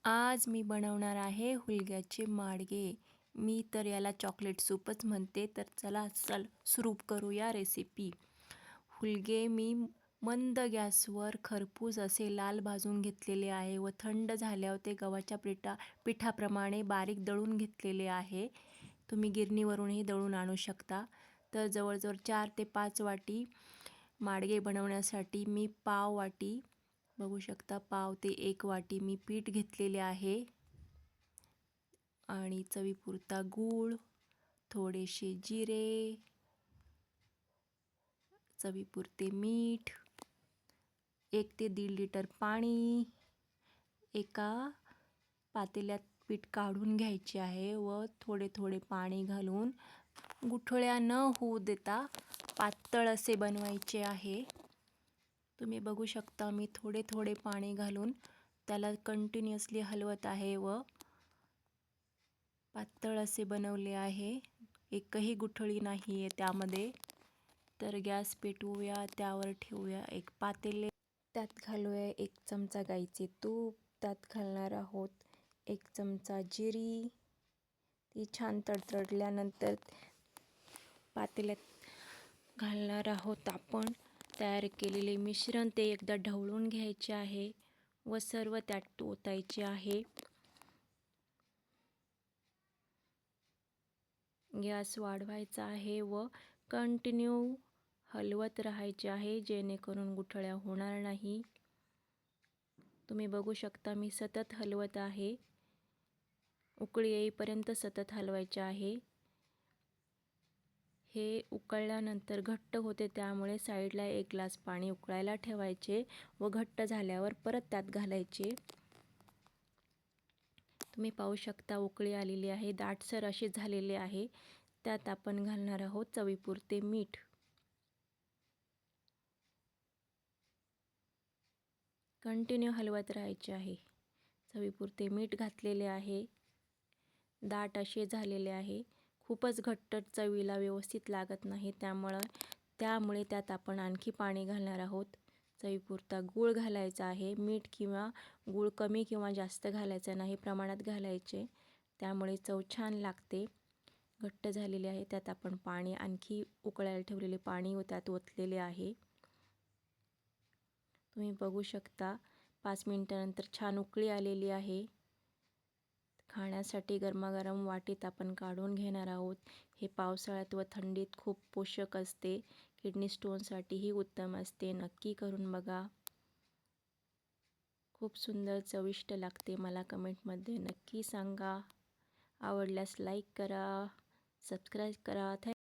आज मी बनवणार आहे हुलग्याचे माडगे. मी तर याला चॉकलेट सूपच म्हणते. तर चला सुरू करूया रेसिपी. हुलगे मी मंद गॅसवर खरपूस असे लाल भाजून घेतलेले आहे व थंड झाल्यावर ते गव्हाच्या पिठाप्रमाणे बारीक दळून घेतलेले आहे. तुम्ही गिरणीवरूनही दळून आणू शकता. तर जवळजवळ 4 ते 5 वाटी माडगे बनवण्यासाठी मी पाव वाटी, बघू शकता पाव ते 1 वाटी मी पीठ घेतलेले आहे आणि चवीपुरता गूळ, थोडेसे जिरे, चवीपुरते मीठ, 1 ते 1.5 लिटर पाणी, एका पातेल्यात पीठ काढून घ्यायचे आहे व थोडे थोडे पाणी घालून गुठळ्या न होऊ देता पातळ असे बनवायचे आहे. तुम्ही बघू शकता मी थोडे थोडे पाणी घालून त्याला कंटिन्युअसली हलवत आहे व पातळ असे बनवले आहे. एकही गुठळी नाही आहे त्यामध्ये. तर गॅस पेटवूया, त्यावर ठेवूया एक पातेले, त्यात घालूया 1 चमचा गाईचे तूप, त्यात घालणार आहोत 1 चमचा जिरी. ती छान तडतडल्यानंतर पातेल्यात घालणार आहोत आपण तयार केलेले मिश्रण. ते एकदा ढवळून घ्यायचे आहे व सर्व त्यात ओतायचे आहे. गॅस वाढवायचा आहे व कंटिन्यू हलवत राहायचे आहे जेणेकरून गुठळ्या होणार नाही. तुम्ही बघू शकता मी सतत हलवत आहे. उकळी येईपर्यंत सतत हलवायचे आहे. हे उकळल्यानंतर घट्ट होते त्यामुळे साईडला 1 ग्लास पाणी उकळायला ठेवायचे व घट्ट झाल्यावर परत त्यात घालायचे. तुम्ही पाहू शकता उकळी आलेली आहे, दाटसर असे झालेले आहे. त्यात आपण घालणार आहोत चवीपुरते मीठ. कंटिन्यू हलवत राहायचे आहे. चवीपुरते मीठ घातलेले आहे. दाट असे झालेले आहे. खूपच घट्ट चवीला व्यवस्थित लागत नाही, त्यामुळे त्यात आपण आणखी पाणी घालणार आहोत. चवीपुरता गूळ घालायचा आहे. मीठ किंवा गूळ कमी किंवा जास्त घालायचा नाही, प्रमाणात घालायचे, त्यामुळे चव छान लागते. घट्ट झालेले आहे. त्यात आपण पाणी आणखी उकळायला ठेवलेले पाणी त्यात ओतलेले आहे. तुम्ही बघू शकता 5 मिनिटानंतर छान उकळी आलेली आहे. खाण्यासाठी गरमागरम वाटीत आपण काढून घेणार आहोत. हे पावसाळ्यात व थंडीत खूप पोषक असते. किडनी स्टोनसाठीही उत्तम असते. नक्की करून बघा. खूप सुंदर चविष्ट लागते. मला कमेंटमध्ये नक्की सांगा. आवडल्यास लाईक करा, सबस्क्राईब करा.